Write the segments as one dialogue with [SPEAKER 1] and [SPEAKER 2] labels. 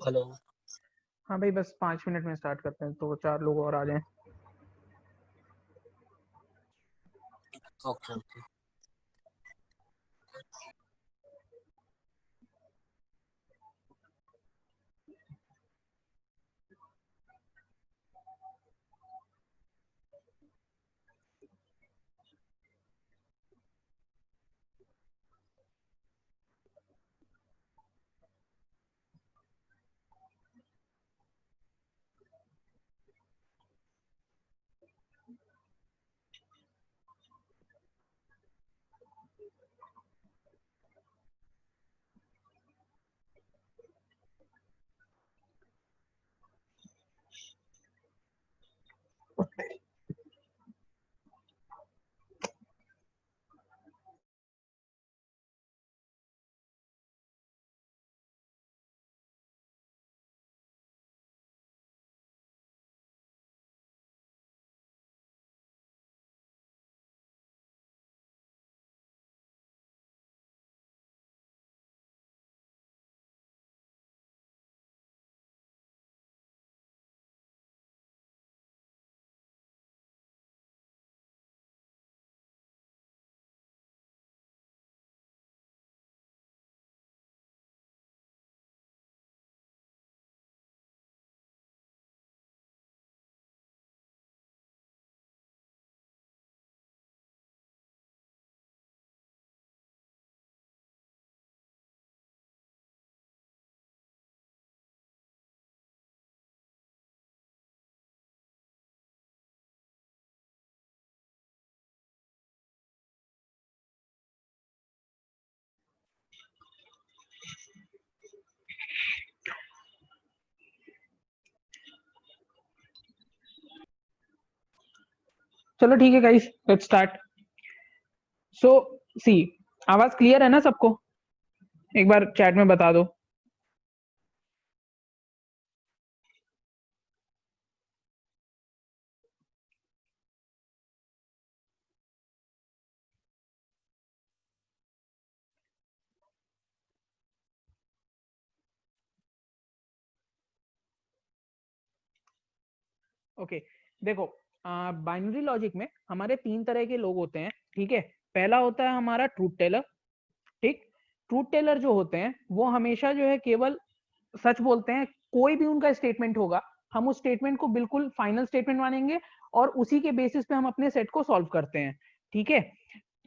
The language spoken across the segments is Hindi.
[SPEAKER 1] हेलो।
[SPEAKER 2] हाँ भाई, बस 5 मिनट में स्टार्ट करते हैं तो 4 लोग और आ जाएं।
[SPEAKER 1] Okay okay.
[SPEAKER 2] चलो ठीक है गाइस, लेट्स स्टार्ट। सो सी, आवाज क्लियर है ना सबको? एक बार चैट में बता दो। ओके, देखो, बाइनरी लॉजिक में हमारे 3 तरह के लोग होते हैं, ठीक है। पहला होता है हमारा ट्रूथ टेलर, ठीक। ट्रूथ टेलर जो होते हैं वो हमेशा जो है केवल सच बोलते हैं। कोई भी उनका स्टेटमेंट होगा, हम उस स्टेटमेंट को बिल्कुल फाइनल स्टेटमेंट मानेंगे और उसी के बेसिस पे हम अपने सेट को सॉल्व करते हैं, ठीक है।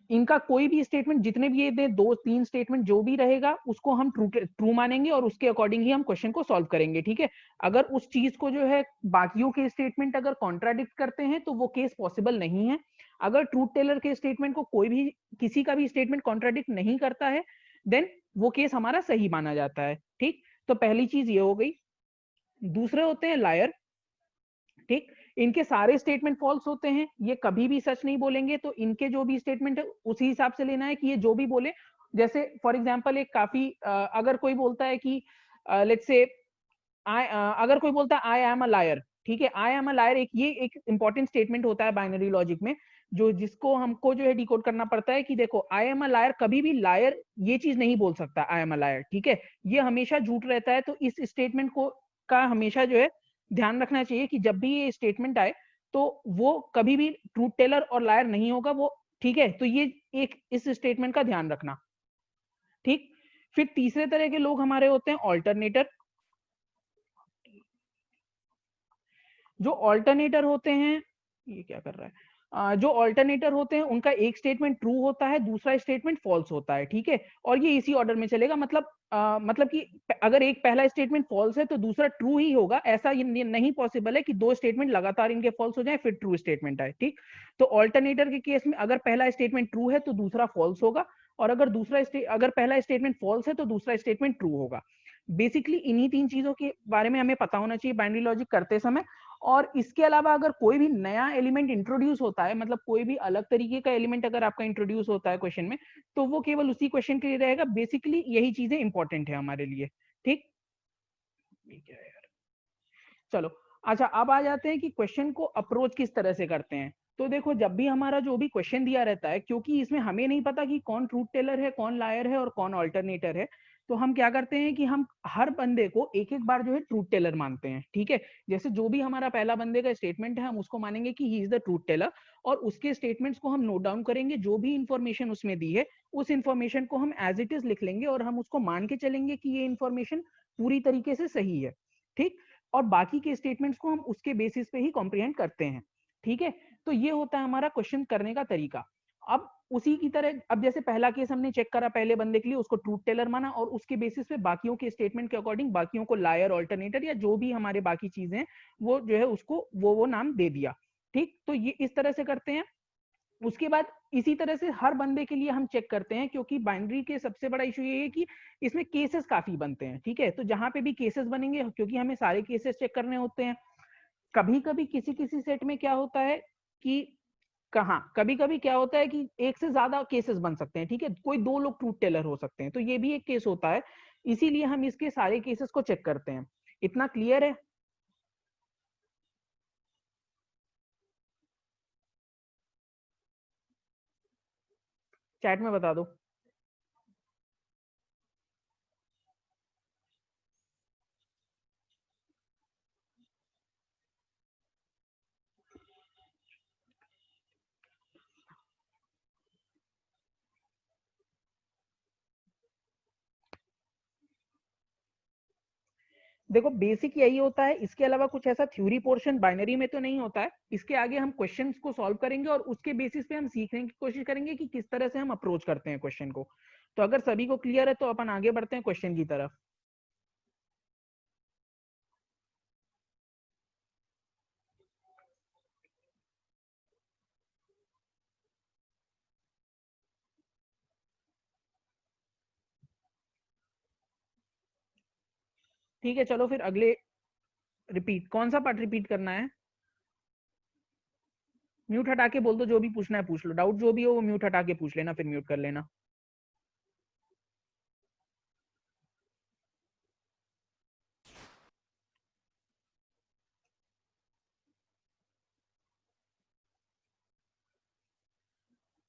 [SPEAKER 2] इनका कोई भी स्टेटमेंट, जितने भी ये दे, 2-3 स्टेटमेंट जो भी रहेगा उसको हम ट्रू मानेंगे और उसके अकॉर्डिंग ही हम क्वेश्चन को सॉल्व करेंगे, ठीक है। अगर उस चीज को जो है बाकियों के स्टेटमेंट अगर कॉन्ट्राडिक्ट करते हैं तो वो केस पॉसिबल नहीं है। अगर ट्रूथ टेलर के स्टेटमेंट को कोई भी, किसी का भी स्टेटमेंट कॉन्ट्राडिक्ट नहीं करता है, देन वो केस हमारा सही माना जाता है, ठीक। तो पहली चीज ये हो गई। दूसरे होते हैं लायर, ठीक। इनके सारे स्टेटमेंट फॉल्स होते हैं, ये कभी भी सच नहीं बोलेंगे। तो इनके जो भी स्टेटमेंट है उसी हिसाब से लेना है कि ये जो भी बोले। जैसे फॉर एग्जांपल एक काफी अगर कोई बोलता है कि लेट्स से आई, अगर कोई बोलता है आई एम अ लायर, ठीक है। आई एम अ लायर, ये एक इंपॉर्टेंट स्टेटमेंट होता है बाइनरी लॉजिक में, जो जिसको हमको जो है डिकोड करना पड़ता है कि देखो, आई एम अ लायर, कभी भी लायर ये चीज नहीं बोल सकता आई एम अ लायर, ठीक है। ये हमेशा झूठ रहता है। तो इस स्टेटमेंट को का हमेशा जो है ध्यान रखना चाहिए कि जब भी ये स्टेटमेंट आए तो वो कभी भी ट्रूथ टेलर और लायर नहीं होगा वो, ठीक है। तो ये एक इस स्टेटमेंट का ध्यान रखना, ठीक। फिर तीसरे तरह के लोग हमारे होते हैं ऑल्टरनेटर। जो ऑल्टरनेटर होते हैं, ये क्या कर रहा है, जो ऑल्टरनेटर होते हैं उनका एक स्टेटमेंट ट्रू होता है, दूसरा स्टेटमेंट फॉल्स होता है, ठीक है। और ये इसी ऑर्डर में चलेगा, मतलब कि अगर एक पहला स्टेटमेंट फॉल्स है तो दूसरा ट्रू ही होगा। ऐसा ये नहीं पॉसिबल है कि 2 स्टेटमेंट लगातार इनके फॉल्स हो जाए फिर ट्रू स्टेटमेंट आए, ठीक। तो ऑल्टरनेटर के केस में अगर पहला स्टेटमेंट ट्रू है तो दूसरा फॉल्स होगा, और अगर पहला स्टेटमेंट फॉल्स है तो दूसरा स्टेटमेंट ट्रू होगा। बेसिकली इन्हीं 3 चीजों के बारे में हमें पता होना चाहिए बाइनरी लॉजिक करते समय। और इसके अलावा अगर कोई भी नया एलिमेंट इंट्रोड्यूस होता है, मतलब कोई भी अलग तरीके का एलिमेंट अगर आपका इंट्रोड्यूस होता है क्वेश्चन में, तो वो केवल उसी क्वेश्चन के लिए रहेगा। बेसिकली यही चीजें इंपॉर्टेंट है हमारे लिए, ठीक। क्या है यार, चलो। अच्छा, अब आ जाते हैं कि क्वेश्चन को अप्रोच किस तरह से करते हैं। तो देखो, जब भी हमारा जो भी क्वेश्चन दिया रहता है, क्योंकि इसमें हमें नहीं पता कि कौन ट्रूथ टेलर है, कौन लायर है और कौन ऑल्टरनेटर है, तो हम क्या करते हैं कि हम हर बंदे को एक एक बार जो है ट्रूथ टेलर मानते हैं, ठीक है। जैसे जो भी हमारा पहला बंदे का स्टेटमेंट है हम उसको मानेंगे कि he is the truth teller, और उसके स्टेटमेंट्स को हम नोट डाउन करेंगे, जो भी इंफॉर्मेशन उसमें दी है उस इंफॉर्मेशन को हम एज इट इज लिख लेंगे और हम उसको मान के चलेंगे कि ये इंफॉर्मेशन पूरी तरीके से सही है, ठीक। और बाकी के स्टेटमेंट्स को हम उसके बेसिस पे ही कॉम्प्रिहेंड करते हैं, ठीक है। तो ये होता है हमारा क्वेश्चन करने का तरीका। अब उसी की तरह, अब जैसे पहला केस हमने चेक करा पहले बंदे के लिए, उसको ट्रूथ टेलर माना और उसके बेसिस पे बाकियों के स्टेटमेंट के अकॉर्डिंग बाकियों को लायर, ऑल्टरनेटर या जो भी हमारे बाकी चीजें हैं वो जो है उसको वो नाम दे दिया, ठीक। तो ये इस तरह से करते हैं। उसके बाद इसी तरह से हर बंदे के लिए हम चेक करते हैं, क्योंकि बाइनरी के सबसे बड़ा इशू ये है कि इसमें केसेस काफी बनते हैं, ठीक है। तो जहां पे भी केसेस बनेंगे, क्योंकि हमें सारे केसेस चेक करने होते हैं, कभी कभी किसी किसी सेट में क्या होता है कि कहाँ कभी कभी क्या होता है कि एक से ज्यादा केसेस बन सकते हैं, ठीक है। कोई दो लोग ट्रूथ टेलर हो सकते हैं, तो ये भी एक केस होता है। इसीलिए हम इसके सारे केसेस को चेक करते हैं। इतना क्लियर है? चैट में बता दो। देखो बेसिक यही होता है, इसके अलावा कुछ ऐसा थ्योरी पोर्शन बाइनरी में तो नहीं होता है। इसके आगे हम क्वेश्चंस को सॉल्व करेंगे और उसके बेसिस पे हम सीखने की कोशिश करेंगे कि किस तरह से हम अप्रोच करते हैं क्वेश्चन को। तो अगर सभी को क्लियर है तो अपन आगे बढ़ते हैं क्वेश्चन की तरफ। ठीक है, चलो फिर अगले। रिपीट कौन सा पार्ट रिपीट करना है? म्यूट हटा के बोल दो, जो भी पूछना है पूछ लो, डाउट जो भी हो वो म्यूट हटा के पूछ लेना, फिर म्यूट कर लेना।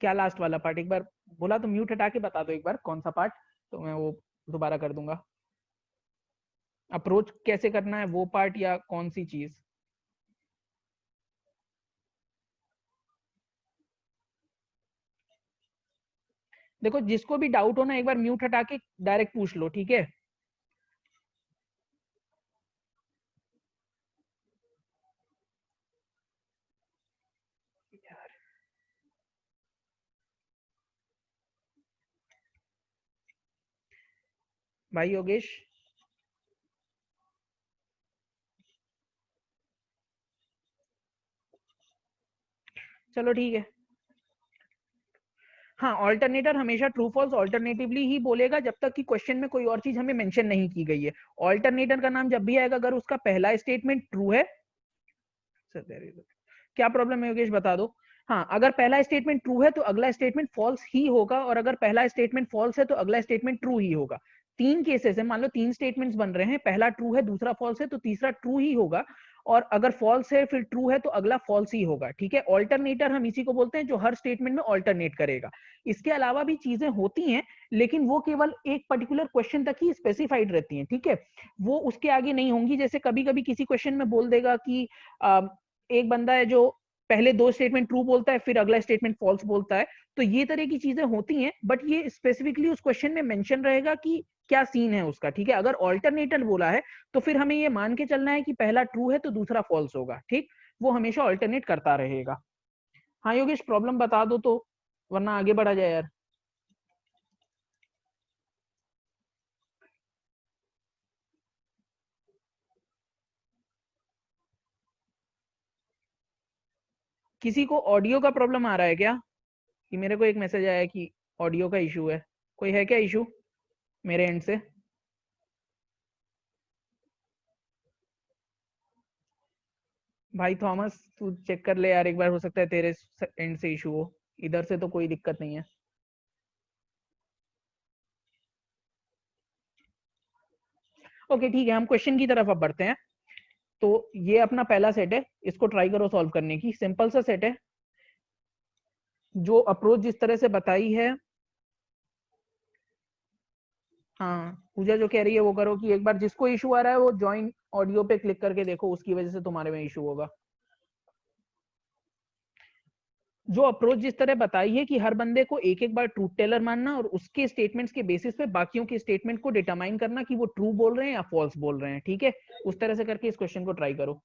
[SPEAKER 2] क्या लास्ट वाला पार्ट एक बार बोला तो म्यूट हटा के बता दो एक बार कौन सा पार्ट, तो मैं वो दोबारा कर दूंगा। अप्रोच कैसे करना है वो पार्ट या कौन सी चीज? देखो जिसको भी डाउट हो ना एक बार म्यूट हटा के डायरेक्ट पूछ लो, ठीक है। भाई योगेश। चलो ठीक है। हाँ, ऑल्टरनेटर हमेशा ट्रू फॉल्स ऑल्टरनेटिवली ही बोलेगा जब तक कि क्वेश्चन में कोई और चीज हमें मेंशन नहीं की गई है। ऑल्टरनेटर का नाम जब भी आएगा अगर उसका पहला स्टेटमेंट ट्रू है। क्या प्रॉब्लम है योगेश, बता दो। हाँ, अगर पहला स्टेटमेंट ट्रू है तो अगला स्टेटमेंट फॉल्स ही होगा, और अगर पहला स्टेटमेंट फॉल्स है तो अगला स्टेटमेंट ट्रू ही होगा। तीन केसेस है, मान लो तीन स्टेटमेंट्स बन रहे हैं, पहला ट्रू है दूसरा फॉल्स है तो तीसरा ट्रू ही होगा, और अगर फॉल्स है फिर ट्रू है तो अगला फॉल्स ही होगा, ठीक है। ऑल्टरनेटर हम इसी को बोलते हैं जो हर स्टेटमेंट में ऑल्टरनेट करेगा। इसके अलावा भी चीजें होती हैं, लेकिन वो केवल एक पर्टिकुलर क्वेश्चन तक ही स्पेसिफाइड रहती हैं, ठीक है। वो उसके आगे नहीं होंगी। जैसे कभी कभी किसी क्वेश्चन में बोल देगा कि एक बंदा है जो पहले दो स्टेटमेंट ट्रू बोलता है फिर अगला स्टेटमेंट फॉल्स बोलता है। तो ये तरह की चीजें होती हैं, बट ये स्पेसिफिकली उस क्वेश्चन में मेंशन रहेगा कि क्या सीन है उसका, ठीक है। अगर ऑल्टरनेटर बोला है तो फिर हमें ये मान के चलना है कि पहला ट्रू है तो दूसरा फॉल्स होगा, ठीक। वो हमेशा ऑल्टरनेट करता रहेगा। हाँ योगेश, प्रॉब्लम बता दो तो, वरना आगे बढ़ा जाए यार। किसी को ऑडियो का प्रॉब्लम आ रहा है क्या? कि मेरे को एक मैसेज आया है कि ऑडियो का इशू है। कोई है क्या इशू मेरे एंड से? भाई थॉमस तू चेक कर ले यार एक बार, हो सकता है तेरे एंड से इशू हो। इधर से तो कोई दिक्कत नहीं है। ओके ठीक है, हम क्वेश्चन की तरफ अब बढ़ते हैं। तो ये अपना पहला सेट है, इसको ट्राई करो सॉल्व करने की। सिंपल सा सेट है, जो अप्रोच जिस तरह से बताई है। हाँ पूजा जो कह रही है वो करो कि एक बार जिसको इशू आ रहा है वो ज्वाइन ऑडियो पे क्लिक करके देखो, उसकी वजह से तुम्हारे में इशू होगा। जो अप्रोच जिस तरह बताई है कि हर बंदे को एक एक बार ट्रूथ टेलर मानना और उसके स्टेटमेंट्स के बेसिस पे बाकियों के स्टेटमेंट को डिटरमाइन करना कि वो ट्रू बोल रहे हैं या फॉल्स बोल रहे हैं, ठीक है, उस तरह से करके इस क्वेश्चन को ट्राई करो।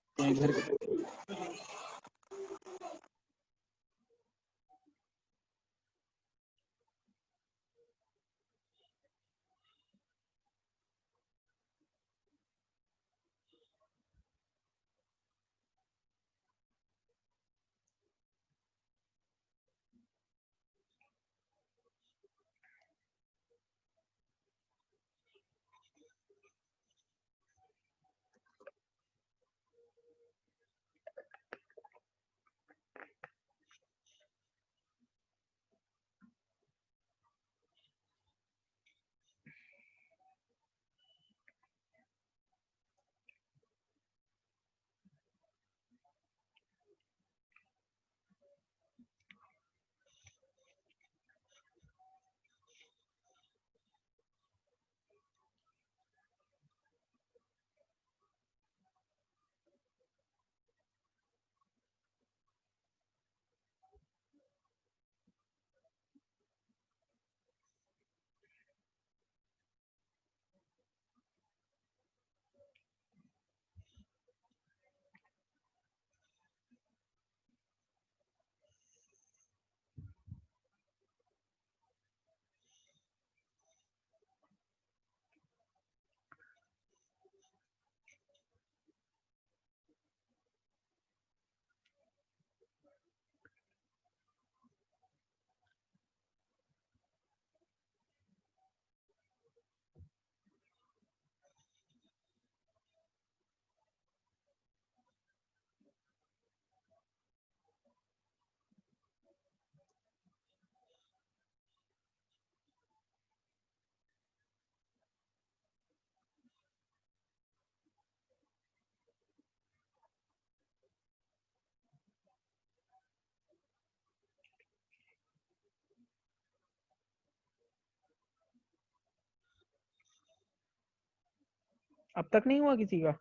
[SPEAKER 2] अब तक नहीं हुआ किसी का?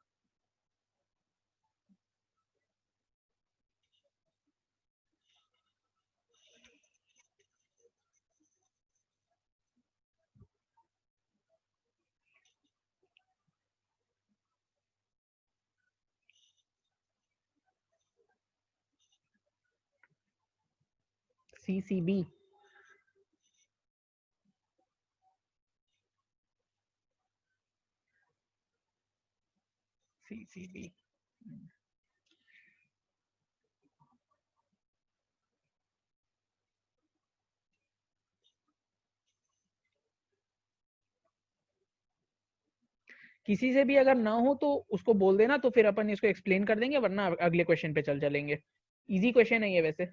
[SPEAKER 2] CCB CCB किसी से भी अगर ना हो तो उसको बोल देना, तो फिर अपन इसको एक्सप्लेन कर देंगे, वरना अगले क्वेश्चन पे चल चलेंगे। इजी क्वेश्चन है ये वैसे।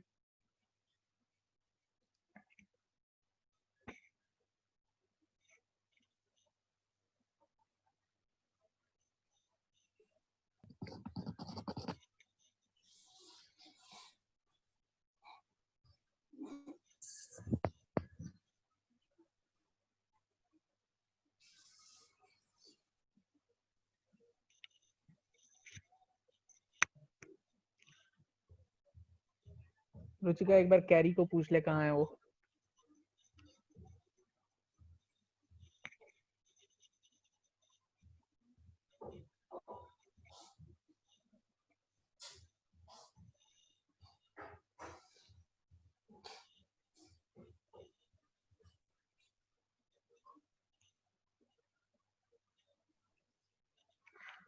[SPEAKER 2] रुचिका एक बार कैरी को पूछ ले कहाँ है वो।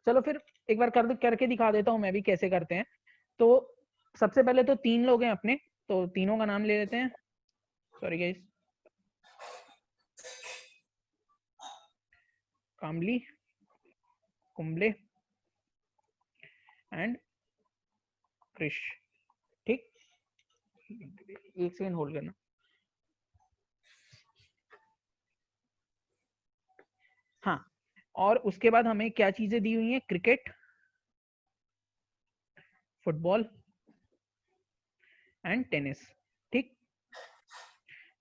[SPEAKER 2] चलो फिर एक बार करके दिखा देता हूँ मैं भी कैसे करते हैं। तो सबसे पहले तो 3 लोग हैं अपने, तो तीनों का नाम ले लेते हैं। Sorry guys. Kambli, Kumble and Krish. ठीक, एक सेकंड होल्ड करना। हाँ, और उसके बाद हमें क्या चीजें दी हुई हैं? Cricket, football and tennis. ठीक,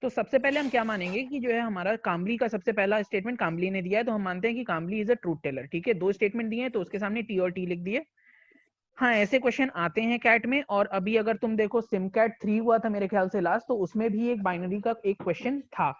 [SPEAKER 2] तो सबसे पहले हम क्या मानेंगे कि जो है हमारा काम्बली का सबसे पहला स्टेटमेंट काम्बली ने दिया है, तो हम मानते हैं कि Kambli is a truth teller. ठीक है, दो स्टेटमेंट दिए हैं तो उसके सामने टी और टी लिख दिए। हाँ, ऐसे क्वेश्चन आते हैं कैट में। और अभी अगर तुम देखो सिमकैट 3 हुआ था मेरे ख्याल से लास्ट, तो उसमें भी एक बाइनरी का एक क्वेश्चन था।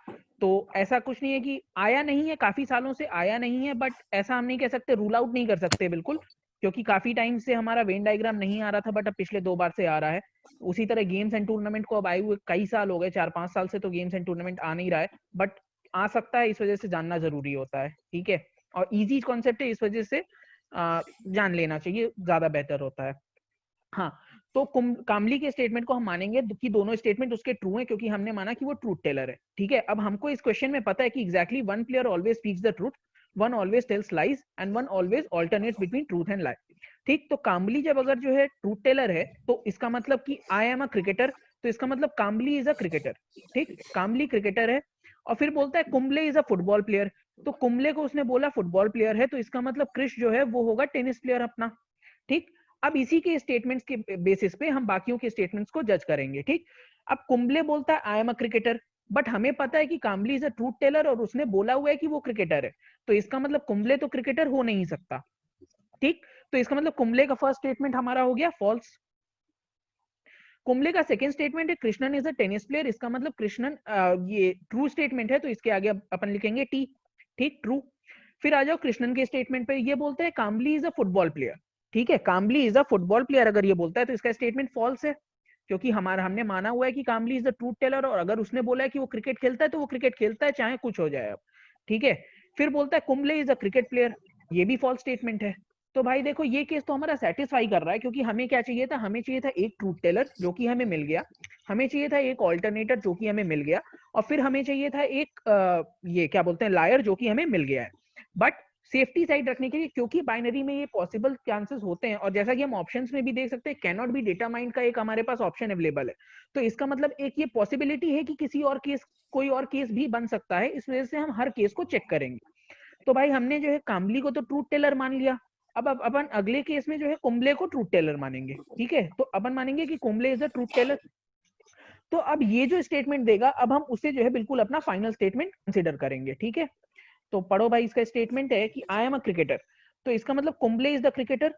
[SPEAKER 2] तो ऐसा कुछ नहीं है कि आया नहीं है, काफी सालों से आया नहीं है, बट ऐसा हम नहीं कह सकते, रूल आउट नहीं कर सकते बिल्कुल, क्योंकि काफी टाइम से हमारा वेन डायग्राम नहीं आ रहा था, बट अब पिछले 2 बार से आ रहा है। उसी तरह गेम्स एंड टूर्नामेंट को अब आए हुए कई साल हो गए, 4-5 साल से तो गेम्स एंड टूर्नामेंट आ नहीं रहा है, बट आ सकता है, इस वजह से जानना जरूरी होता है। ठीक है, और इजी कॉन्सेप्ट है, इस वजह से जान लेना चाहिए, ज्यादा बेहतर होता है। हाँ, तो कामली के स्टेटमेंट को हम मानेंगे कि दोनों स्टेटमेंट उसके ट्रू हैं, क्योंकि हमने माना कि वो ट्रूथ टेलर है। ठीक है, अब हमको इस क्वेश्चन में पता है कि exactly one player always speaks the truth, one always tells lies and one always alternates between truth and लाई। ठीक, तो काम्बली जब अगर जो है ट्रूथ टेलर है, तो इसका मतलब कि आई एम अ क्रिकेटर, तो इसका मतलब काम्बली इज अ क्रिकेटर। ठीक, काम्बली क्रिकेटर है। और फिर बोलता है Kumble is a football player, तो कुंबले को उसने बोला फुटबॉल प्लेयर है, तो इसका मतलब क्रिश जो है वो होगा टेनिस प्लेयर अपना। ठीक, अब इसी के स्टेटमेंट्स के बेसिस पे हम बाकियों के स्टेटमेंट्स को जज करेंगे। ठीक, अब कुंबले बोलता है I am a cricketer, but हमें पता है कि Kambli is a truth teller और उसने बोला हुआ है कि वो क्रिकेटर है, तो इसका मतलब कुंबले तो क्रिकेटर हो नहीं सकता। ठीक, तो इसका मतलब कुंबले का फर्स्ट स्टेटमेंट हमारा हो गया फॉल्स। कुंबले का सेकंड स्टेटमेंट है Krishnan is a tennis player, इसका मतलब कृष्णन ये ट्रू स्टेटमेंट है, तो इसके आगे अपन लिखेंगे टी। ठीक, ट्रू। फिर आ जाओ कृष्णन के स्टेटमेंट पे, ये बोलते हैं Kambli is a football player. ठीक है, Kambli is a football player अगर ये बोलता है तो इसका स्टेटमेंट फॉल्स है, क्योंकि हमने माना हुआ है कि Kambli is the truth teller, और अगर उसने बोला है कि वो क्रिकेट खेलता है तो वो क्रिकेट खेलता है, चाहे कुछ हो जाए अब। ठीक है, फिर बोलता है Kumble is a cricket player, ये भी फॉल्स स्टेटमेंट है। तो भाई देखो, ये केस तो हमारा सेटिस्फाई कर रहा है, क्योंकि हमें क्या चाहिए था, हमें चाहिए था एक ट्रूथ टेलर जो कि हमें मिल गया, हमें चाहिए था एक ऑल्टरनेटर जो कि हमें मिल गया, और फिर हमें चाहिए था एक ये क्या बोलते हैं लायर जो कि हमें मिल गया है। बट सेफ्टी साइड रखने के लिए, क्योंकि बाइनरी में ये पॉसिबल चांसेस होते हैं, और जैसा कि हम ऑप्शंस में भी देख सकते हैं, कैन नॉट बी डिटरमाइंड का एक हमारे पास ऑप्शन अवेलेबल है, तो इसका मतलब एक ये पॉसिबिलिटी है कि किसी और केस, कोई और केस भी बन सकता है, इस वजह से हम हर केस को चेक करेंगे। तो भाई हमने जो है काम्बली को तो ट्रूथ टेलर मान लिया, अब अपन अगले केस में जो है कुंबले को ट्रूथ टेलर मानेंगे। ठीक है, तो अपन मानेंगे कि Kumble is the truth teller. तो अब ये जो स्टेटमेंट देगा, अब हम उसे जो है बिल्कुल अपना फाइनल स्टेटमेंट कंसिडर करेंगे। ठीक है, तो पढ़ो भाई, इसका स्टेटमेंट है कि आई एम अ क्रिकेटर, तो इसका मतलब कुंबले इज द क्रिकेटर।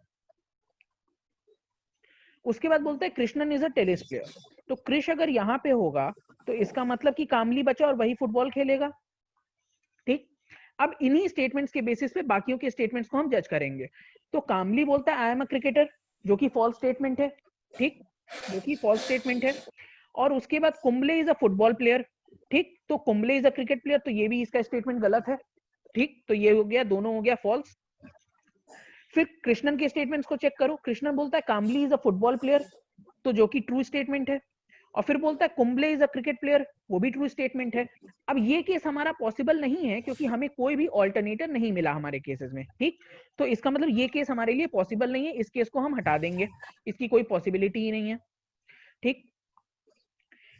[SPEAKER 2] उसके बाद बोलता है Krishnan is a tennis player, तो क्रिश अगर यहाँ पे होगा तो इसका मतलब कि कामली बचा और वही फुटबॉल खेलेगा। ठीक, अब इन्हीं स्टेटमेंट्स के बेसिस पे बाकियों के स्टेटमेंट्स को हम जज करेंगे। तो कामली बोलता है आई एम अ क्रिकेटर, जो कि फॉल्स स्टेटमेंट है। ठीक, जो कि फॉल्स स्टेटमेंट है। और उसके बाद Kumble is a football player. ठीक, तो Kumble is a cricket player, तो ये भी इसका स्टेटमेंट गलत है। ठीक, तो ये हो गया, दोनों हो गया फॉल्स। फिर कृष्णन के स्टेटमेंट्स को चेक करो, कृष्णन बोलता है Kambli is a football player, तो जो कि ट्रू स्टेटमेंट है। और फिर बोलता है Kumble is a cricket player, वो भी ट्रू स्टेटमेंट है। अब ये केस हमारा पॉसिबल नहीं है, क्योंकि हमें कोई भी ऑल्टरनेटर नहीं मिला हमारे केसेस में। ठीक, तो इसका मतलब ये केस हमारे लिए पॉसिबल नहीं है, इस केस को हम हटा देंगे, इसकी कोई पॉसिबिलिटी ही नहीं है। ठीक,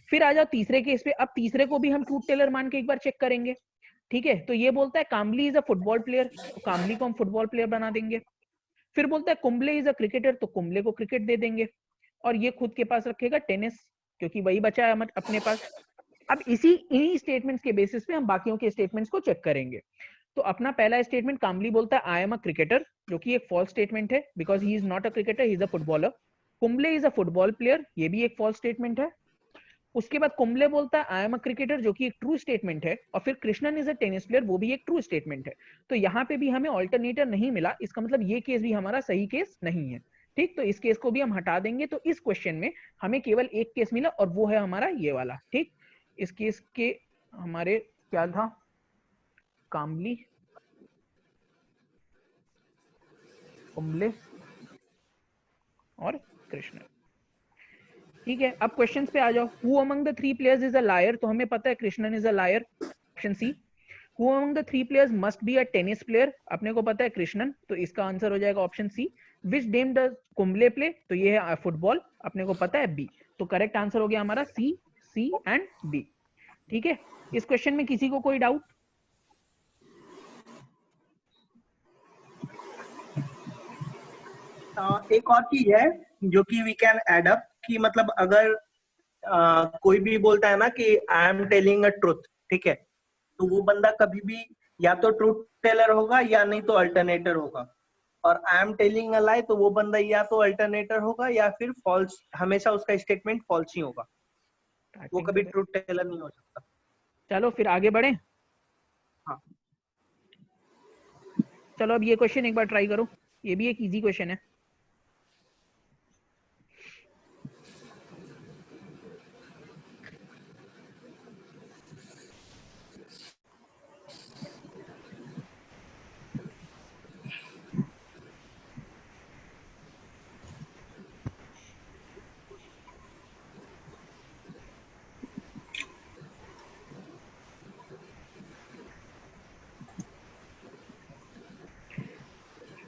[SPEAKER 2] फिर आ जाओ तीसरे केस पे, अब तीसरे को भी हम ट्रूथ टेलर मान के एक बार चेक करेंगे। ठीक है, तो ये बोलता है Kambli is a football player, तो काम्बली को हम फुटबॉल प्लेयर बना देंगे। फिर बोलता है कुंबले इज अ क्रिकेटर, तो कुंबले को क्रिकेट दे देंगे, और ये खुद के पास रखेगा टेनिस, क्योंकि वही बचा है अपने पास। अब इन्हीं स्टेटमेंट्स के बेसिस पे हम बाकियों के स्टेटमेंट्स को चेक करेंगे। तो अपना पहला स्टेटमेंट काम्बली बोलता है आई एम अ क्रिकेटर, जो कि एक फॉल्स स्टेटमेंट है, because he is not a cricketer, he is a footballer. Kumble is a football player, ये भी एक फॉल्स स्टेटमेंट है। उसके बाद कुंबले बोलता है आई एम अ क्रिकेटर, जो कि एक ट्रू स्टेटमेंट है। और फिर Krishnan is a tennis player, वो भी एक ट्रू स्टेटमेंट है। तो यहाँ पे भी हमें ऑल्टरनेटर नहीं मिला, इसका मतलब ये केस भी हमारा सही केस नहीं है। ठीक, तो इस केस को भी हम हटा देंगे। तो इस क्वेश्चन में हमें केवल एक केस मिला, और वो है हमारा ये वाला। ठीक, इस केस के हमारे क्या था, काम्बली, कुंबले और कृष्णन। ठीक है, अब क्वेश्चंस पे आ जाओ। Who among the three players is a liar, तो हमें पता है Krishnan is a liar, option C. Who among the three players must be a tennis player, अपने को पता है कृष्णन, तो इसका आंसर हो जाएगा option C. Which game does Kumble play, तो ये है फुटबॉल, अपने को पता है बी। तो करेक्ट आंसर हो गया हमारा सी, सी एंड बी। ठीक है, इस क्वेश्चन में किसी को कोई डाउट?
[SPEAKER 1] एक और चीज है जो कि वी कैन एड अप, कि मतलब अगर कोई भी बोलता है ना कि I am telling a truth, ठीक है, तो वो बंदा कभी भी या तो ट्रूथ टेलर होगा या नहीं तो अल्टरनेटर होगा। और आई एम टेलिंग अ लाई, तो वो बंदा या तो अल्टरनेटर होगा या फिर फॉल्स, हमेशा उसका स्टेटमेंट फॉल्स ही होगा, वो कभी ट्रूथ टेलर नहीं हो सकता।
[SPEAKER 2] चलो फिर आगे बढ़े।
[SPEAKER 1] हाँ,
[SPEAKER 2] चलो अब ये क्वेश्चन एक बार ट्राई करो, ये भी एक इजी क्वेश्चन है।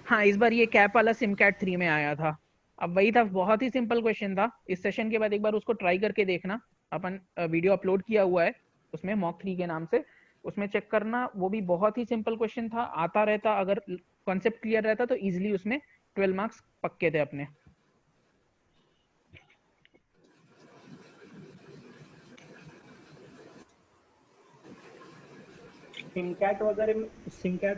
[SPEAKER 2] हाँ, इस बार ये कैप वाला सिमकैट 3 में आया था। अब वही था, बहुत ही सिंपल क्वेश्चन था। इस सेशन के बाद एक बार उसको ट्राई करके देखना। अपन वीडियो अपलोड किया हुआ है उसमें, मॉक 3 के नाम से, उसमें चेक करना। वो भी बहुत ही सिंपल क्वेश्चन था, आता रहता, अगर कॉन्सेप्ट क्लियर रहता तो इजिली उसमें 12 मार्क्स पक्के थे अपने।
[SPEAKER 1] सिमकैट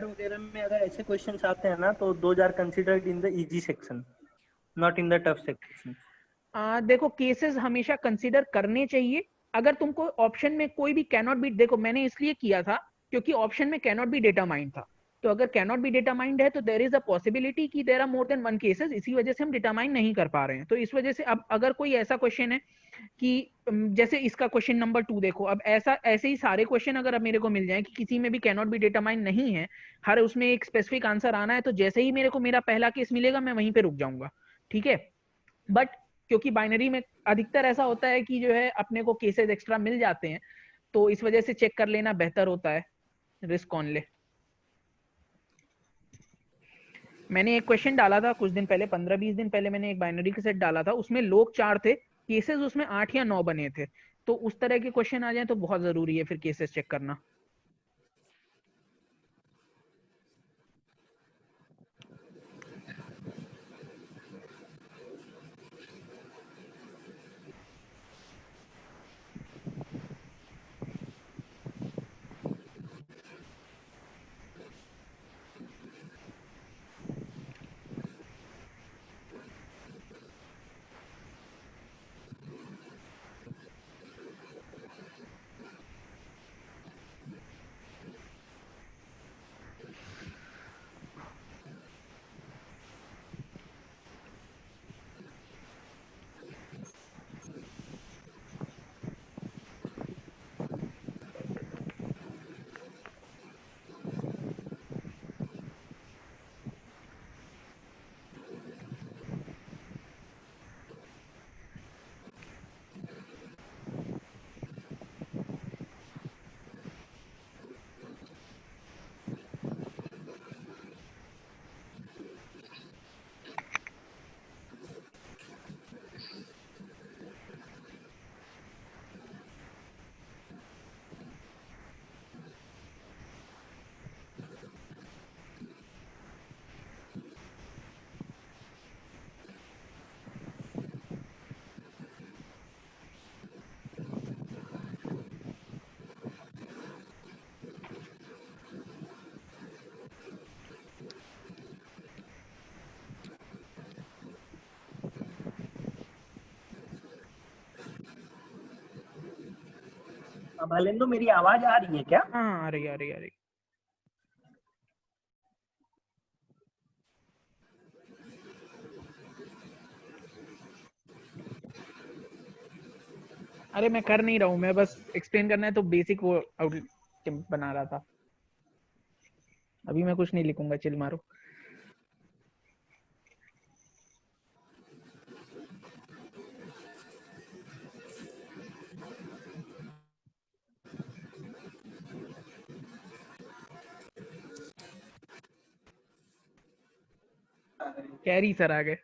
[SPEAKER 1] वगैरह में अगर ऐसे क्वेश्चंस आते हैं ना, तो those are considered in the easy section, not in the tough section.
[SPEAKER 2] देखो, केसेस हमेशा कंसीडर करने चाहिए। अगर तुमको ऑप्शन में कोई भी कैनॉट बी, देखो मैंने इसलिए किया था क्योंकि ऑप्शन में कैनॉट बी डिटरमाइंड था। तो अगर कैनॉट बी डिटरमाइंड है तो देर इज अ पॉसिबिलिटी कि there are more than one cases, इसी वजह से हम डिटरमाइन नहीं कर पा रहे हैं। तो इस वजह से अब अगर कोई ऐसा क्वेश्चन है कि जैसे इसका क्वेश्चन नंबर 2 देखो, अब ऐसा ऐसे ही सारे क्वेश्चन अगर अब मेरे को मिल जाए कि किसी में भी कैनॉट बी डिटरमाइन नहीं है, हर उसमें एक स्पेसिफिक आंसर आना है, तो जैसे ही मेरे को मेरा पहला केस मिलेगा मैं वहीं पे रुक जाऊंगा, ठीक है। बट क्योंकि बाइनरी में अधिकतर ऐसा होता है कि जो है अपने को केसेस एक्स्ट्रा मिल जाते हैं, तो इस वजह से चेक कर लेना बेहतर होता है, रिस्क ऑन ले। मैंने एक क्वेश्चन डाला था कुछ दिन पहले, 15-20 दिन पहले मैंने एक बाइनरी के सेट डाला था, उसमें लोग 4 थे, केसेस उसमें 8 या 9 बने थे। तो उस तरह के क्वेश्चन आ जाए तो बहुत जरूरी है फिर केसेस चेक करना।
[SPEAKER 1] भालेंदु, मेरी आवाज आ रही है क्या?
[SPEAKER 2] हाँ, आ रही आ रही आ रही। अरे मैं कर नहीं रहा हूँ, मैं बस एक्सप्लेन करना है तो बेसिक वो आउटलाइन बना रहा था। अभी मैं कुछ नहीं लिखूंगा, चिल मारो। कैरी सर आ गए।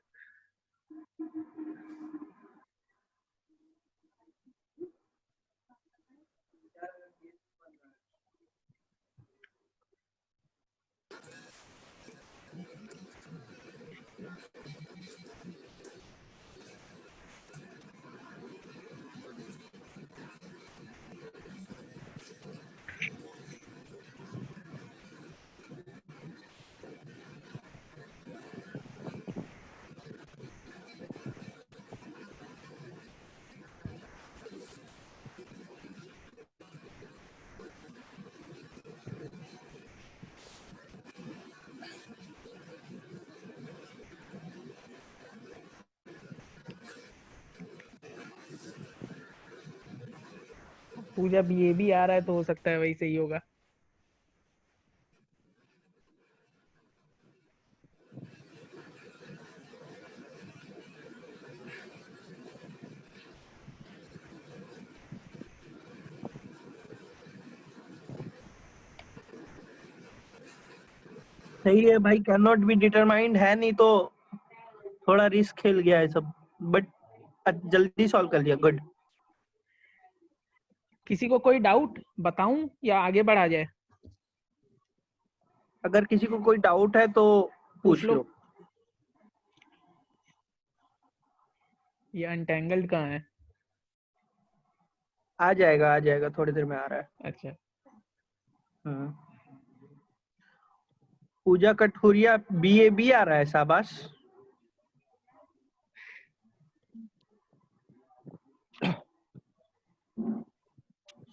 [SPEAKER 2] पूजा भी ये भी आ रहा है तो हो सकता है वही सही होगा।
[SPEAKER 1] सही है भाई, कैन नॉट बी डिटरमाइंड है, नहीं तो थोड़ा रिस्क खेल गया है सब, बट जल्दी सॉल्व कर लिया, गुड।
[SPEAKER 2] किसी को कोई डाउट बताऊं या आगे बढ़ा जाए?
[SPEAKER 1] अगर किसी को कोई डाउट है तो
[SPEAKER 2] पूछ
[SPEAKER 1] पूछ
[SPEAKER 2] लो।
[SPEAKER 1] लो।
[SPEAKER 2] ये अनटेंगल्ड कहाँ है?
[SPEAKER 1] आ जाएगा, थोड़ी देर में आ रहा है।
[SPEAKER 2] अच्छा।
[SPEAKER 1] हम्म। पूजा कठुरिया BAB आ रहा है, शाबाश।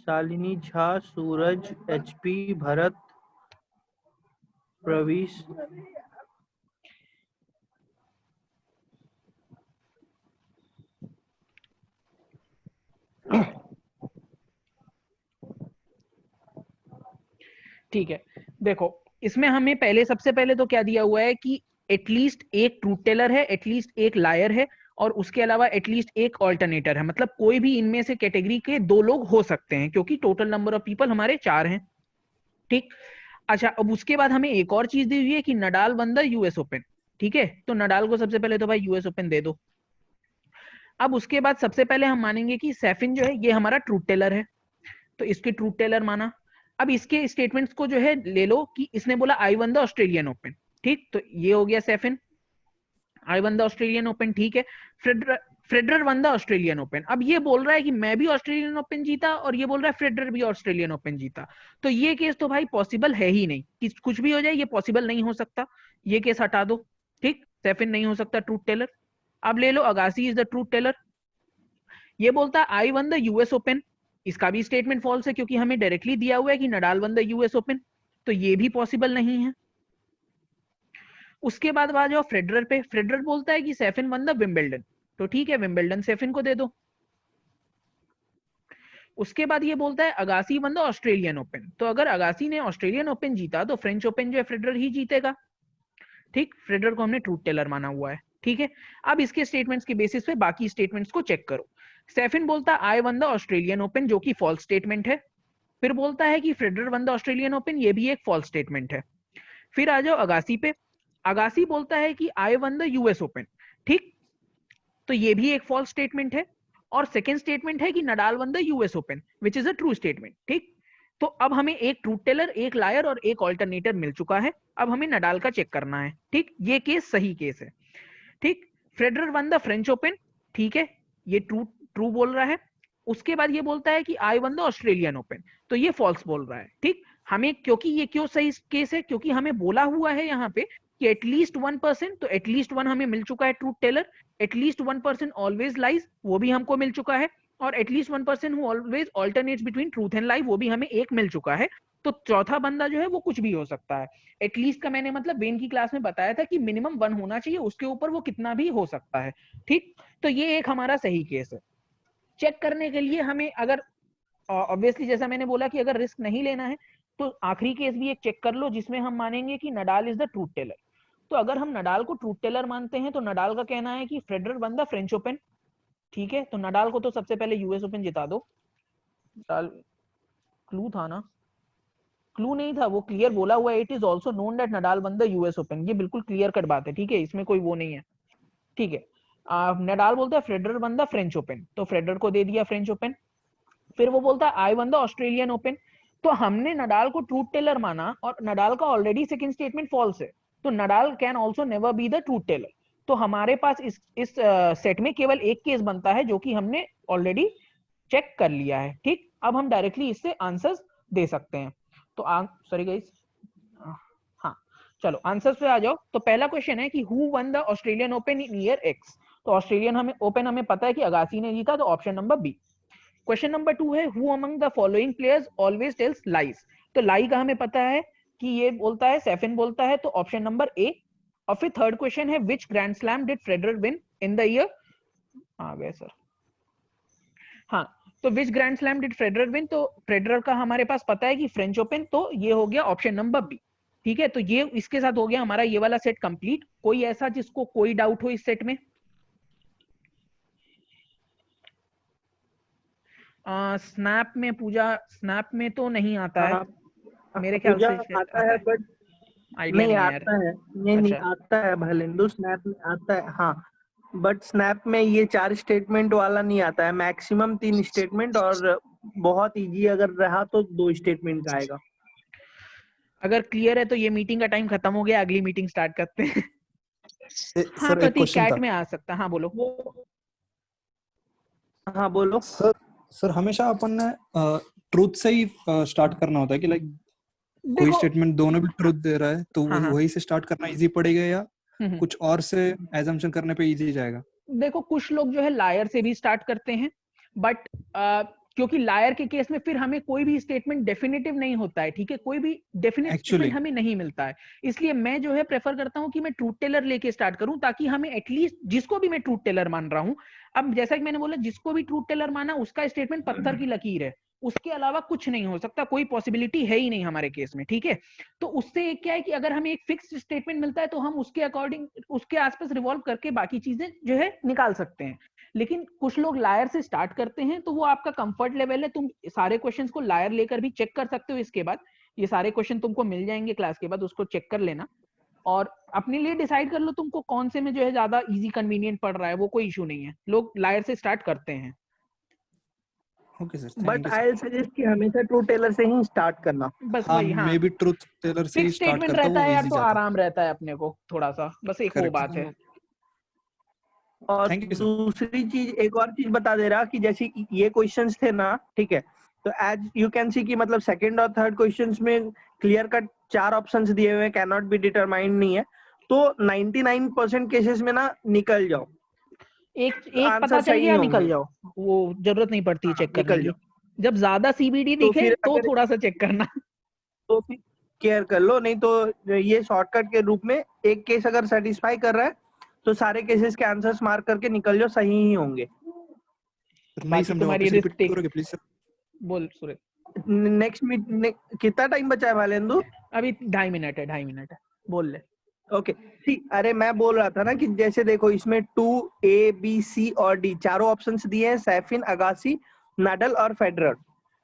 [SPEAKER 1] शालिनी झा, सूरज, HP, भरत, प्रवीश।
[SPEAKER 2] ठीक है, देखो इसमें हमें पहले सबसे पहले तो क्या दिया हुआ है कि एटलीस्ट एक ट्रूथ टेलर है, एटलीस्ट एक लायर है, और उसके अलावा एटलीस्ट एक ऑल्टरनेटर है। मतलब कोई भी इनमें से कैटेगरी के दो लोग हो सकते हैं, क्योंकि टोटल नंबर ऑफ पीपल हमारे 4 हैं। ठीक। अच्छा, अब उसके बाद हमें एक और चीज दी हुई है कि Nadal one the US open. ठीक है, तो नडाल को सबसे पहले तो भाई यूएस ओपन दे दो। अब उसके बाद सबसे पहले हम मानेंगे कि सैफिन जो है ये हमारा ट्रूथ टेलर है, तो इसके ट्रूथ टेलर माना। अब इसके स्टेटमेंट्स को जो है ले लो कि इसने बोला I won the Australian Open. ठीक, तो ये हो गया Safin, I won the Australian Open. ठीक है, Federer won the Australian Open. अब ये बोल रहा है कि मैं भी ऑस्ट्रेलियन ओपन जीता, और ये बोल रहा है फ्रेडरर भी ऑस्ट्रेलियन ओपन जीता। तो ये केस तो भाई पॉसिबल है ही नहीं, कि कुछ भी हो जाए, ये पॉसिबल नहीं हो सकता। ये केस हटा दो। ठीक, सैफिन नहीं हो सकता ट्रूथ टेलर। अब ले लो Agassi is the truth teller. ये बोलता है I won the US Open. इसका भी स्टेटमेंट फॉल्स है, क्योंकि हमें डायरेक्टली दिया हुआ है कि Nadal one the US open, तो ये भी पॉसिबल नहीं है। उसके बाद आ जाओ फ्रेडरर पे। फ्रेडरर बोलता है कि सैफिन वन द विंबलडन, तो ठीक है, विंबलडन सैफिन को दे दो। उसके बाद ये बोलता है Agassi one the Australian open, तो अगर अगासी ने ऑस्ट्रेलियन ओपन जीता तो फ्रेंच ओपन जो है फ्रेडरर ही जीतेगा। ठीक, फ्रेडरर को हमने ट्रूथ टेलर माना हुआ है। ठीक है, अब इसके स्टेटमेंट्स के बेसिस पे बाकी स्टेटमेंट्स को चेक करो। सैफिन बोलता है I won the Australian open, जो कि फॉल्स स्टेटमेंट है। फिर बोलता है कि फ्रेडरर वन द ऑस्ट्रेलियन ओपन, ये भी एक फॉल्स स्टेटमेंट है। फिर आ जाओ अगासी पे। अगासी बोलता है कि आई वन द यूएस ओपन। ठीक, तो ये भी एक फॉल्स स्टेटमेंट है। और सेकेंड स्टेटमेंट है कि Nadal one the US open, which is a true statement. ठीक, तो अब हमें एक ट्रूथ टेलर, एक लायर और एक ऑल्टरनेटर मिल चुका है। अब हमें नडाल का चेक करना है। ठीक, ये केस सही केस है। ठीक, फ्रेडरर वन द फ्रेंच ओपन। ठीक है, ये ट्रू ट्रू बोल रहा है। उसके बाद ये बोलता है कि आई वन द ऑस्ट्रेलियन ओपन, तो ये फॉल्स बोल रहा है। ठीक, हमें क्योंकि ये क्यों सही केस है, क्योंकि हमें बोला हुआ है यहाँ पे कि एटलीस्ट 1%, तो एटलीस्ट 1 हमें मिल चुका है truth teller. At least 1% always lies, वो भी हमको मिल चुका है। और at least 1% who always alternates between truth and lie, वो भी हमें एक मिल चुका है। तो चौथा बंदा जो है वो कुछ भी हो सकता है। एटलीस्ट का मैंने मतलब वेन की क्लास में बताया था कि मिनिमम 1 होना चाहिए, उसके ऊपर वो कितना भी हो सकता है। ठीक, तो ये एक हमारा सही केस है। चेक करने के लिए हमें, अगर ऑब्वियसली जैसा मैंने बोला कि अगर रिस्क नहीं लेना है, तो आखिरी केस भी एक चेक कर लो जिसमें हम मानेंगे कि Nadal is the truth teller. तो अगर हम नडाल को ट्रूथ टेलर मानते हैं, तो नडाल का कहना है कि Federer one the French open. ठीक है, तो नडाल को तो सबसे पहले यूएस ओपन जिता दो। क्लू था ना? क्लू नहीं था, वो क्लियर बोला हुआ है, it is also known that Nadal one the US open. ये बिल्कुल क्लियर कट बात है। ठीक है, इसमें कोई वो नहीं है। ठीक है, नडाल बोलता है Federer won the French open, तो फ्रेडरर को दे दिया फ्रेंच ओपन। फिर वो बोलता है I won the Australian open, तो हमने नडाल को ट्रूथ टेलर माना, और नडाल का ऑलरेडी सेकंड स्टेटमेंट फॉल्स है, तो Nadal can also never be the truth teller. तो हमारे पास इस सेट में केवल एक केस बनता है, जो कि हमने ऑलरेडी चेक कर लिया है। ठीक, अब हम डायरेक्टली इससे आंसर्स दे सकते हैं। तो सॉरी गाइस, हाँ चलो आंसर्स पे आ जाओ। तो पहला क्वेश्चन है कि who won the Australian open in year X. तो ऑस्ट्रेलियन हमें ओपन हमें पता है कि अगासी ने जीता, तो option number B. Question number 2 है who among the following players always tells lies. तो लाई का हमें पता है कि ये बोलता है सैफिन बोलता है, तो ऑप्शन नंबर ए। और फिर थर्ड क्वेश्चन है which grand slam did Federer win in the year, आ गए सर, हाँ, तो which grand slam did Federer win, तो फेडरर का हमारे पास पता है कि फ्रेंच ओपन, तो ये हो गया ऑप्शन नंबर बी। ठीक है, तो ये इसके साथ हो गया हमारा ये वाला सेट कंप्लीट। कोई ऐसा जिसको कोई डाउट हो इस सेट में? स्नैप में पूजा, स्नैप में तो नहीं आता है मेरे ख्याल
[SPEAKER 1] पूजा
[SPEAKER 2] से।
[SPEAKER 1] आता है बट
[SPEAKER 2] आइडिया
[SPEAKER 1] नहीं
[SPEAKER 2] नहीं है यार।
[SPEAKER 1] आता है, नहीं
[SPEAKER 2] अच्छा,
[SPEAKER 1] आता है भलेंदु, स्नैप में आता है हाँ, बट स्नैप में ये 4 स्टेटमेंट वाला नहीं आता है, मैक्सिमम 3 स्टेटमेंट, और बहुत इजी अगर रहा तो 2 स्टेटमेंट का आएगा।
[SPEAKER 2] अगर क्लियर है तो ये मीटिंग का टाइम खत्म हो गया, अगली मीटिंग स्टार्ट करते हैं। हाँ
[SPEAKER 3] सर एक
[SPEAKER 2] प्रतीक,
[SPEAKER 3] क्वेश्चन
[SPEAKER 2] कैट
[SPEAKER 3] था
[SPEAKER 2] में आ सकता, हाँ बोलो।
[SPEAKER 1] हाँ बोलो।
[SPEAKER 3] सर। सर हमेशा अपन ने ट्रूथ से ही स्टार्ट करना होता है कि लाइक कोई
[SPEAKER 2] देखो,
[SPEAKER 3] स्टेटमेंट दोनों भी ट्रूथ दे रहा है तो
[SPEAKER 2] हाँ, हाँ।
[SPEAKER 3] वही से स्टार्ट करना इजी पड़ेगा या
[SPEAKER 2] हम्म।
[SPEAKER 3] कुछ और से एजम्पशन करने पे इजी जाएगा?
[SPEAKER 2] देखो कुछ लोग जो है लायर से भी स्टार्ट करते हैं, बट क्योंकि लायर के केस में फिर हमें कोई भी स्टेटमेंट डेफिनेटिव नहीं होता है, ठीक है, कोई भी डेफिनेट
[SPEAKER 3] एक्चुअली
[SPEAKER 2] स्टेटमेंट हमें नहीं मिलता है। इसलिए मैं जो है प्रेफर करता हूं कि मैं ट्रूथ टेलर लेके स्टार्ट करूं, ताकि हमें एटलीस्ट जिसको भी मैं ट्रूथ टेलर मान रहा हूं, अब जैसा कि मैंने बोला जिसको भी ट्रूथ टेलर माना उसका स्टेटमेंट पत्थर की लकीर है, उसके अलावा कुछ नहीं हो सकता, कोई पॉसिबिलिटी है ही नहीं हमारे केस में, ठीक है। तो उससे एक क्या है कि अगर हमें एक फिक्स स्टेटमेंट मिलता है तो हम उसके अकॉर्डिंग उसके आसपास रिवॉल्व करके बाकी चीजें जो है निकाल सकते हैं। लेकिन कुछ लोग लायर से स्टार्ट करते हैं, तो वो आपका कंफर्ट लेवल है, तुम सारे क्वेश्चंस को लायर लेकर भी चेक कर सकते हो। इसके बाद ये सारे क्वेश्चन तुमको मिल जाएंगे क्लास के बाद, उसको चेक कर लेना और अपने लिए डिसाइड कर लो तुमको कौन से में जो है ज्यादा इजी कन्वीनियंट पड़ रहा है, वो कोई इशू नहीं है, लोग लायर से स्टार्ट करते हैं।
[SPEAKER 3] Okay sir,
[SPEAKER 1] but
[SPEAKER 3] thank you
[SPEAKER 1] I
[SPEAKER 3] sir.
[SPEAKER 1] Will suggest कि हमेशा ट्रूथ टेलर से ही स्टार्ट करना।
[SPEAKER 2] बस
[SPEAKER 3] हाँ
[SPEAKER 2] वही, हाँ,
[SPEAKER 3] मैं भी ट्रूथ टेलर से ही
[SPEAKER 2] फिक्स
[SPEAKER 3] स्टार्ट
[SPEAKER 2] स्टेटमेंट
[SPEAKER 3] करता हूँ,
[SPEAKER 2] रहता
[SPEAKER 3] वो
[SPEAKER 2] है यार
[SPEAKER 3] इजी
[SPEAKER 2] तो
[SPEAKER 3] जाता है।
[SPEAKER 2] आराम रहता है अपने को थोड़ा सा, बस एक वो
[SPEAKER 3] करेक्ट
[SPEAKER 2] बात
[SPEAKER 3] सर।
[SPEAKER 2] है।
[SPEAKER 1] और
[SPEAKER 3] थैंक यू सर।
[SPEAKER 1] दूसरी चीज, एक और चीज बता दे रहा कि जैसे ये क्वेश्चंस थे ना, ठीक है, तो एज यू कैन सी कि मतलब सेकंड और थर्ड क्वेश्चंस में क्लियर कट 4 ऑप्शंस दिए हुए, कैन नॉट बी डिटरमाइंड नहीं है, तो 99% केसेस में ना निकल जाओ,
[SPEAKER 2] एक पता
[SPEAKER 1] आंसर
[SPEAKER 2] चल
[SPEAKER 1] सही
[SPEAKER 2] गया निकल
[SPEAKER 1] होंगे।
[SPEAKER 2] जाओ, वो जरूरत नहीं पड़ती है
[SPEAKER 1] हाँ
[SPEAKER 2] चेक करने
[SPEAKER 1] निकल
[SPEAKER 2] की।
[SPEAKER 1] जाओ।
[SPEAKER 2] जब ज्यादा सीबीडी
[SPEAKER 1] तो
[SPEAKER 2] दिखे
[SPEAKER 1] फिर
[SPEAKER 2] तो
[SPEAKER 1] अगर
[SPEAKER 2] थोड़ा सा चेक करना।
[SPEAKER 1] तो फिर केयर कर लो, नहीं तो ये शॉर्टकट के रूप में एक केस अगर सेटिस्फाई कर रहा है तो सारे केसेस के आंसर्स मार्क करके निकल जाओ, सही ही होंगे।
[SPEAKER 3] नहीं
[SPEAKER 2] बाकी
[SPEAKER 3] समझा,
[SPEAKER 2] तुम्हारी
[SPEAKER 3] वापस
[SPEAKER 2] रिस्क
[SPEAKER 3] रिपीट
[SPEAKER 2] टेक,
[SPEAKER 3] करोगे प्लीज सर?
[SPEAKER 2] बोल सूरज।
[SPEAKER 1] नेक्स्ट कितना टाइम बचा है भालेंदु?
[SPEAKER 2] अभी 2.5 मिनट है, 2.5 मिनट है, बोल ले।
[SPEAKER 1] ओके ठीक, अरे मैं बोल रहा था ना कि जैसे देखो इसमें 2 A B C और D चारों ऑप्शंस दिए हैं, सैफिन, अगासी, नाडल और फेडरर,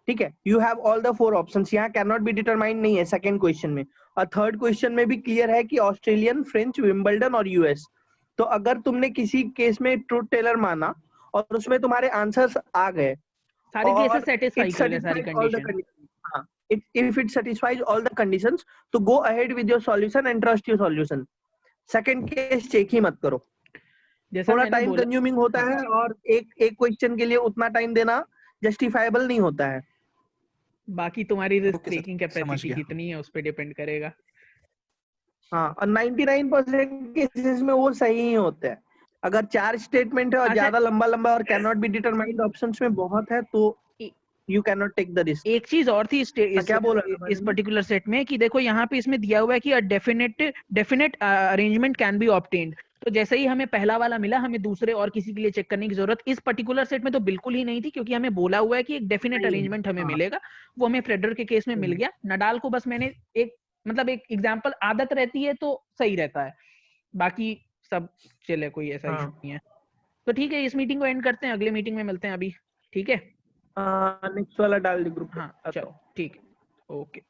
[SPEAKER 1] ठीक है। You have all the 4 options, यहाँ कैन नॉट बी डिटरमाइंड नहीं है सेकंड क्वेश्चन में, और थर्ड क्वेश्चन में भी क्लियर है कि ऑस्ट्रेलियन, फ्रेंच, विंबलडन और यूएस। तो अगर तुमने किसी केस में ट्रूथ टेलर माना और उसमें तुम्हारे आंसर्स आ गए
[SPEAKER 2] सारे केसेस
[SPEAKER 1] और
[SPEAKER 2] सेटिस्फाई
[SPEAKER 1] इट
[SPEAKER 2] कर ले सारी
[SPEAKER 1] satisfies all the
[SPEAKER 2] condition.
[SPEAKER 1] conditions, हाँ, if it satisfies all the conditions, तो go ahead with your solution and trust your solution। Second case check ही मत करो,
[SPEAKER 2] जैसा
[SPEAKER 1] थोड़ा
[SPEAKER 2] मैंने
[SPEAKER 1] टाइम
[SPEAKER 2] बोला,
[SPEAKER 1] कंज्यूमिंग होता
[SPEAKER 2] हाँ,
[SPEAKER 1] है, और एक एक क्वेश्चन के लिए उतना टाइम देना जस्टिफाइबल नहीं होता है।
[SPEAKER 2] बाकी तुम्हारी रिस्क
[SPEAKER 3] ओके सर,
[SPEAKER 2] टेकिंग
[SPEAKER 3] समझ
[SPEAKER 2] कैपेसिटी
[SPEAKER 3] गया।
[SPEAKER 2] कितनी है उस पर डिपेंड करेगा।
[SPEAKER 1] हाँ, और 99% केसेस में वो सही ही होते हैं। अगर 4 स्टेटमेंट है और
[SPEAKER 2] अच्छा,
[SPEAKER 1] ज्यादा लंबा लंबा और can not be determined options में बहुत है, तो you can not take the risk.
[SPEAKER 2] एक चीज और थी
[SPEAKER 1] क्या बोल रहा था
[SPEAKER 2] इस पर्टिकुलर सेट में कि देखो यहाँ पे इसमें दिया हुआ है कि a definite arrangement can be obtained. तो जैसे ही हमें पहला वाला मिला, हमें दूसरे और किसी के लिए चेक करने की जरूरत इस पर्टिकुलर सेट में तो बिल्कुल ही नहीं थी, क्योंकि हमें बोला हुआ है कि एक डेफिनेट
[SPEAKER 1] नहीं है,
[SPEAKER 2] अरेंजमेंट हमें
[SPEAKER 1] हाँ
[SPEAKER 2] मिलेगा। वो हमें फेडरर के केस में मिल गया। नडाल को बस मैंने एक मतलब एक एग्जाम्पल, आदत रहती है तो सही रहता है, बाकी सब चले, कोई ऐसा इशू
[SPEAKER 1] हाँ।
[SPEAKER 2] नहीं है। तो ठीक है, इस मीटिंग को एंड करते हैं, अगले मीटिंग में मिलते हैं अभी, ठीक है।
[SPEAKER 1] नेक्स्ट वाला डाल दी ग्रुप पे,
[SPEAKER 2] हाँ
[SPEAKER 1] आता हूँ।
[SPEAKER 2] चलो ठीक है, ओके।